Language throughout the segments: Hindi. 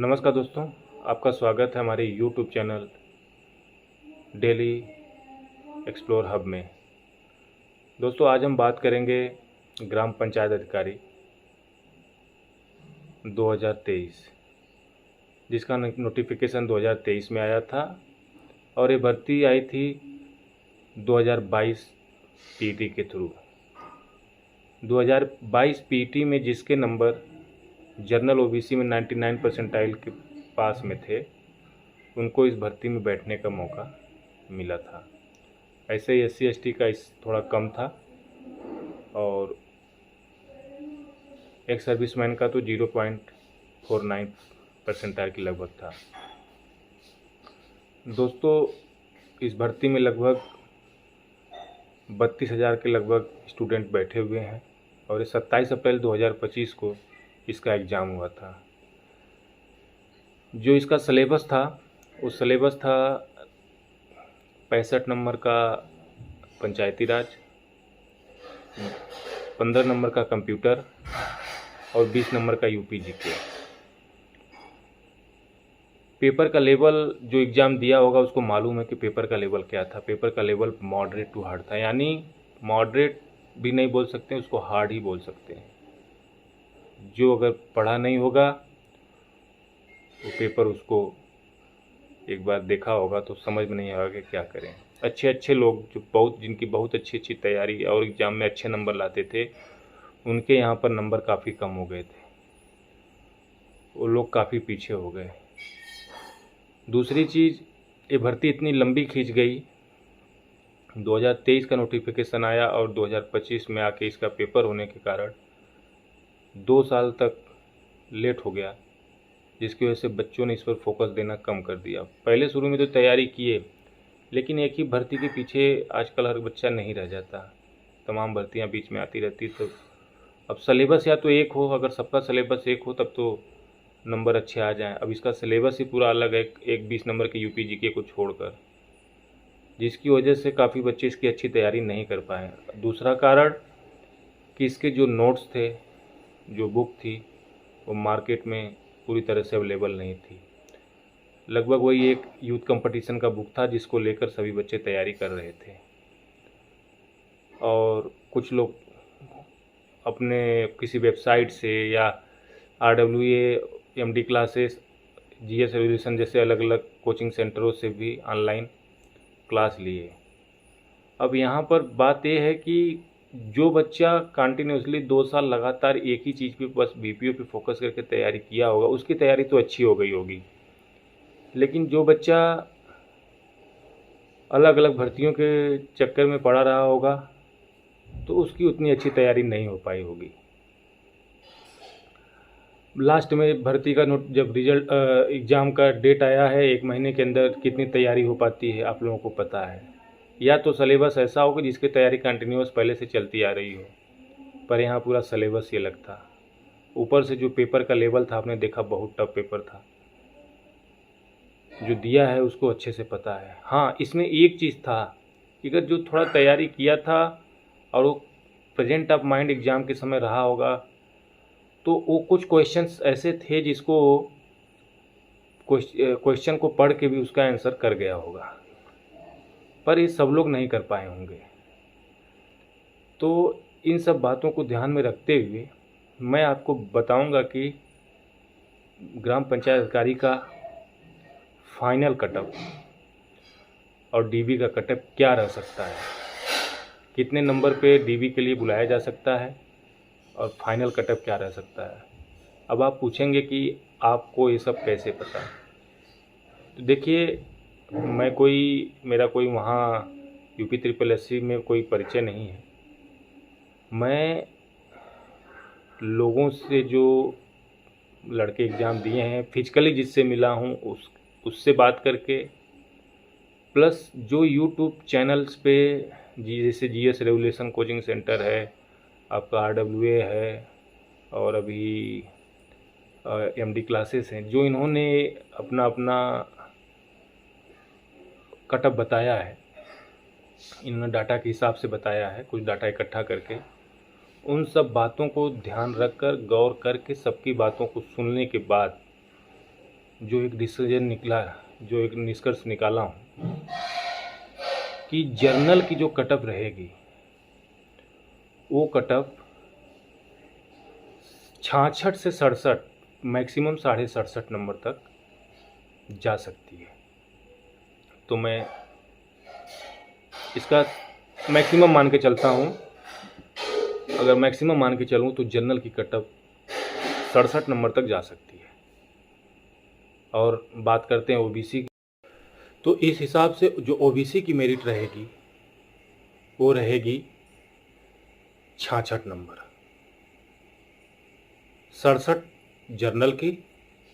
नमस्कार दोस्तों, आपका स्वागत है हमारे YouTube channel daily explore hub में। दोस्तों, आज हम बात करेंगे ग्राम पंचायत अधिकारी 2023, जिसका नोटिफिकेशन 2023 में आया था और ये भर्ती आई थी 2022 पीटी के थ्रू। 2022 पीटी में जिसके नंबर जनरल ओबीसी में 99 परसेंटाइल के पास में थे, उनको इस भर्ती में बैठने का मौका मिला था। ऐसे ही SC ST का इस थोड़ा कम था और एक सर्विसमैन का तो 0.49 परसेंटाइल के लगभग था। दोस्तों, इस भर्ती में लगभग 32,000 के लगभग स्टूडेंट बैठे हुए हैं और ये 27 अप्रैल 2025 को इसका एग्ज़ाम हुआ था। जो इसका सिलेबस था, वो सिलेबस था 65 नंबर का पंचायती राज, 15 नंबर का कंप्यूटर और 20 नंबर का UPGK। पेपर का लेवल जो एग्ज़ाम दिया होगा उसको मालूम है कि पेपर का लेवल क्या था। पेपर का लेवल मॉडरेट टू हार्ड था, यानी मॉडरेट भी नहीं बोल सकते, उसको हार्ड ही बोल सकते हैं। जो अगर पढ़ा नहीं होगा वो पेपर उसको एक बार देखा होगा तो समझ में नहीं आएगा कि क्या करें। अच्छे लोग जो जिनकी बहुत अच्छी तैयारी और एग्ज़ाम में अच्छे नंबर लाते थे, उनके यहाँ पर नंबर काफ़ी कम हो गए थे, वो लोग काफ़ी पीछे हो गए। दूसरी चीज़, ये भर्ती इतनी लंबी खींच गई। 2023 का नोटिफिकेशन आया और 2025 में आके इसका पेपर होने के कारण 2 साल तक लेट हो गया, जिसकी वजह से बच्चों ने इस पर फोकस देना कम कर दिया। पहले शुरू में तो तैयारी किए, लेकिन एक ही भर्ती के पीछे आजकल हर बच्चा नहीं रह जाता, तमाम भर्तियां बीच में आती रहती। तो अब सिलेबस या तो एक हो, अगर सबका सिलेबस एक हो तब तो नंबर अच्छे आ जाएं। अब इसका सिलेबस ही पूरा अलग है, एक 20 नंबर के UPGK को छोड़कर, जिसकी वजह से काफ़ी बच्चे इसकी अच्छी तैयारी नहीं कर पाए। दूसरा कारण कि इसके जो नोट्स थे, जो बुक थी, वो मार्केट में पूरी तरह से अवेलेबल नहीं थी। लगभग वही एक यूथ कंपटीशन का बुक था जिसको लेकर सभी बच्चे तैयारी कर रहे थे और कुछ लोग अपने किसी वेबसाइट से या RWA, MD classes, GS revolution जैसे अलग अलग कोचिंग सेंटरों से भी ऑनलाइन क्लास लिए। अब यहाँ पर बात यह है कि जो बच्चा कंटिन्यूसली 2 साल लगातार एक ही चीज़ पे बस BPO पे फोकस करके तैयारी किया होगा, उसकी तैयारी तो अच्छी हो गई होगी। लेकिन जो बच्चा अलग अलग भर्तियों के चक्कर में पड़ा रहा होगा, तो उसकी उतनी अच्छी तैयारी नहीं हो पाई होगी। लास्ट में भर्ती का जब रिजल्ट एग्ज़ाम का डेट आया है, 1 महीने के अंदर कितनी तैयारी हो पाती है आप लोगों को पता है। या तो सिलेबस ऐसा हो कि जिसकी तैयारी कंटिन्यूस पहले से चलती आ रही हो, पर यहाँ पूरा सिलेबस ये अलग था। ऊपर से जो पेपर का लेवल था, आपने देखा बहुत टफ पेपर था। जो दिया है उसको अच्छे से पता है। हाँ, इसमें एक चीज़ था कि अगर जो थोड़ा तैयारी किया था और वो प्रेजेंट ऑफ माइंड एग्ज़ाम के समय रहा होगा, तो वो कुछ क्वेश्चंस ऐसे थे जिसको क्वेश्चन को पढ़ के भी उसका आंसर कर गया होगा, पर ये सब लोग नहीं कर पाए होंगे। तो इन सब बातों को ध्यान में रखते हुए मैं आपको बताऊंगा कि ग्राम पंचायत अधिकारी का फाइनल कटअप और DB का कटअप क्या रह सकता है, कितने नंबर पे DB के लिए बुलाया जा सकता है और फाइनल कटअप क्या रह सकता है। अब आप पूछेंगे कि आपको ये सब कैसे पता। तो देखिए, मेरा कोई वहाँ UP SSC में कोई परिचय नहीं है। मैं लोगों से, जो लड़के एग्ज़ाम दिए हैं, फिजिकली जिससे मिला हूँ उससे बात करके, प्लस जो YouTube चैनल्स पे जैसे GS रेवोल्यूशन कोचिंग सेंटर है, आपका RWA है और अभी MD क्लासेस हैं, जो इन्होंने अपना कटअप बताया है, इन्होंने डाटा के हिसाब से बताया है, कुछ डाटा इकट्ठा करके, उन सब बातों को ध्यान रखकर गौर करके सबकी बातों को सुनने के बाद जो एक डिसीजन निकला, जो एक निष्कर्ष निकाला हूँ कि जर्नल की जो कटअप रहेगी वो कटअप 66 से 67, मैक्सिमम 67.5 नंबर तक जा सकती है। तो मैं इसका मैक्सिमम मान के चलता हूँ। अगर मैक्सिमम मान के चलूँ तो जर्नल की कटअप 67 नंबर तक जा सकती है। और बात करते हैं ओबीसी की, तो इस हिसाब से जो ओबीसी की मेरिट रहेगी वो रहेगी 66 नंबर, 67 जर्नल की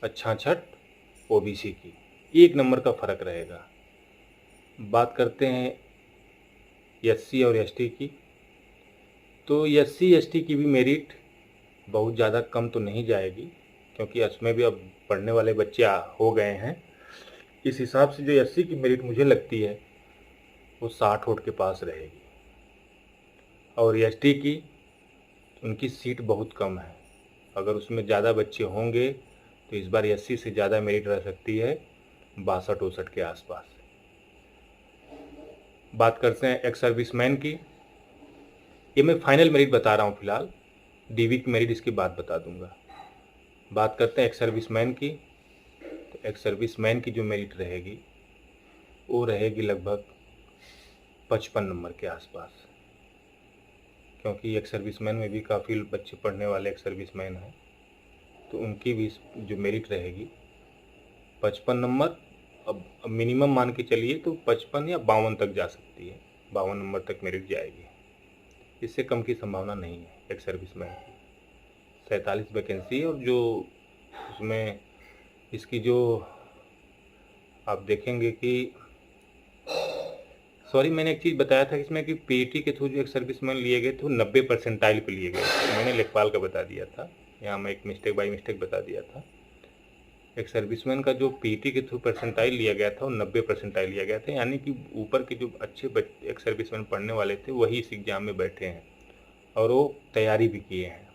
और 66 ओबीसी की, 1 नंबर का फ़र्क रहेगा। बात करते हैं एससी और एसटी की, तो एससी एसटी की भी मेरिट बहुत ज़्यादा कम तो नहीं जाएगी, क्योंकि उसमें भी अब पढ़ने वाले बच्चे हो गए हैं। इस हिसाब से जो एससी की मेरिट मुझे लगती है वो 60 वोट के पास रहेगी। और एसटी की, उनकी सीट बहुत कम है, अगर उसमें ज़्यादा बच्चे होंगे तो इस बार एससी से ज़्यादा मेरिट रह सकती है, 62-64 के आसपास। बात करते हैं एक्स सर्विसमैन की, ये मैं फाइनल मेरिट बता रहा हूँ फिलहाल, डीवी की मेरिट इसके बाद बता दूंगा। बात करते हैं एक्स सर्विसमैन की, तो एक्स सर्विसमैन की जो मेरिट रहेगी वो रहेगी लगभग 55 नंबर के आसपास, क्योंकि एक्स सर्विसमैन में भी काफ़ी बच्चे पढ़ने वाले एक्स सर्विसमैन हैं, तो उनकी भी जो मेरिट रहेगी 55 नंबर। अब मिनिमम मान के चलिए तो 55 या 52 तक जा सकती है, 52 नंबर तक मेरिट जाएगी, इससे कम की संभावना नहीं है एक्स सर्विसमैन की। 47 वैकेंसी, और जो उसमें इसकी जो आप देखेंगे कि मैंने एक चीज़ बताया था इसमें कि पीईटी के थ्रू जो एक सर्विसमैन लिए गए थे वो 90 परसेंटाइल पे लिए गए थे, मैंने लेखपाल का बता दिया था, यहाँ मैं एक मिस्टेक बाई मिस्टेक बता दिया था। एक सर्विसमैन का जो पीईटी के थ्रू परसेंटाइल लिया गया था वो 90 परसेंटाइल लिया गया था, यानी कि ऊपर के जो अच्छे एक सर्विसमैन पढ़ने वाले थे वही इस एग्ज़ाम में बैठे हैं और वो तैयारी भी किए हैं।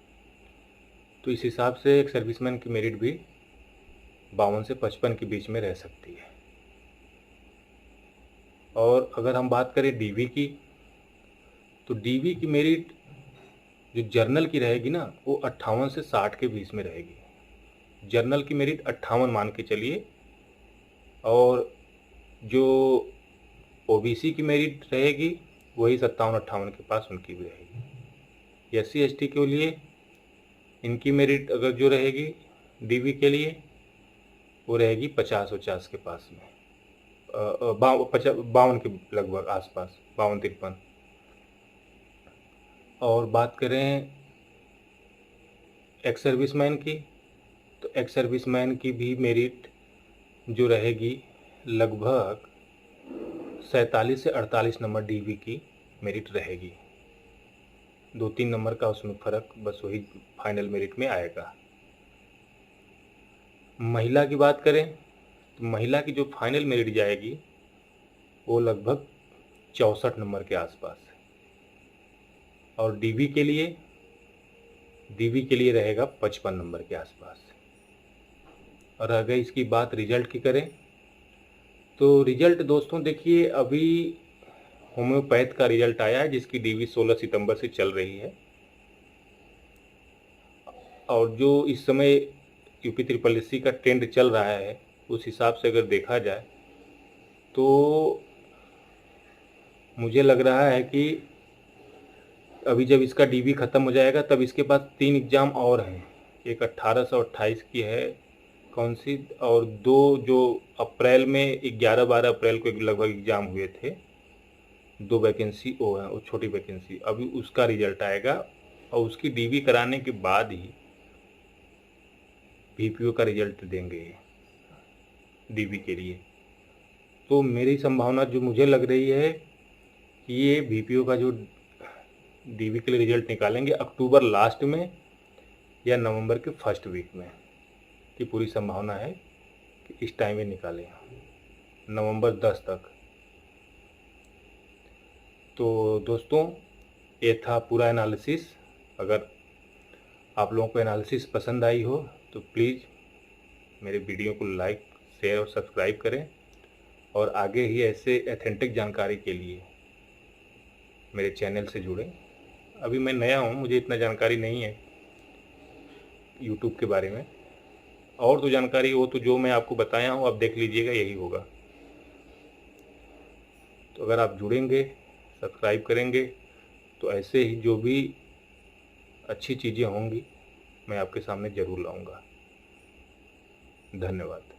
तो इस हिसाब से एक सर्विसमैन की मेरिट भी 52 से 55 के बीच में रह सकती है। और अगर हम बात करें डीवी की, तो डीवी की मेरिट जो जर्नल की रहेगी ना वो 58 से 60 के बीच में रहेगी। जर्नल की मेरिट 58 मान के चलिए, और जो ओबीसी की मेरिट रहेगी वही 57-58 के पास उनकी भी रहेगी। एससी एसटी के लिए इनकी मेरिट अगर जो रहेगी डीवी के लिए वो रहेगी 50-50 के पास में, 52 के लगभग आसपास, 52-53। और बात करें एक्स सर्विसमैन की, तो एक्स सर्विसमैन की भी मेरिट जो रहेगी लगभग 47 से 48 नंबर डीवी की मेरिट रहेगी, 2-3 नंबर का उसमें फ़र्क बस वही फाइनल मेरिट में आएगा। महिला की बात करें तो महिला की जो फाइनल मेरिट जाएगी वो लगभग 64 नंबर के आसपास है, और डीवी के लिए रहेगा 55 नंबर के आसपास। और अगर इसकी बात रिजल्ट की करें तो रिजल्ट दोस्तों देखिए, अभी होम्योपैथ का रिजल्ट आया है जिसकी डीवी 16 सितंबर से चल रही है, और जो इस समय यूपी SSSC का ट्रेंड चल रहा है उस हिसाब से अगर देखा जाए तो मुझे लग रहा है कि अभी जब इसका डीवी ख़त्म हो जाएगा तब इसके पास 3 एग्ज़ाम और हैं, एक 1828 की है कौन सी, और 2 जो अप्रैल में 11-12 अप्रैल को लगभग एग्ज़ाम हुए थे, 2 वैकेंसी वो है, वो छोटी वैकेंसी, अभी उसका रिजल्ट आएगा और उसकी डीवी कराने के बाद ही बीपीओ का रिजल्ट देंगे डीवी के लिए। तो मेरी संभावना जो मुझे लग रही है कि ये बीपीओ का जो डीवी के लिए रिजल्ट निकालेंगे अक्टूबर लास्ट में या नवंबर के फर्स्ट वीक में, की पूरी संभावना है कि इस टाइम में निकालें, नवंबर 10 तक। तो दोस्तों ये था पूरा एनालिसिस। अगर आप लोगों को एनालिसिस पसंद आई हो तो प्लीज़ मेरे वीडियो को लाइक, शेयर और सब्सक्राइब करें और आगे ही ऐसे ऑथेंटिक जानकारी के लिए मेरे चैनल से जुड़ें। अभी मैं नया हूँ, मुझे इतना जानकारी नहीं है यूट्यूब के बारे में, और तो जानकारी हो तो जो मैं आपको बताया हूँ आप देख लीजिएगा, यही होगा। तो अगर आप जुड़ेंगे, सब्सक्राइब करेंगे तो ऐसे ही जो भी अच्छी चीज़ें होंगी मैं आपके सामने ज़रूर लाऊंगा। धन्यवाद।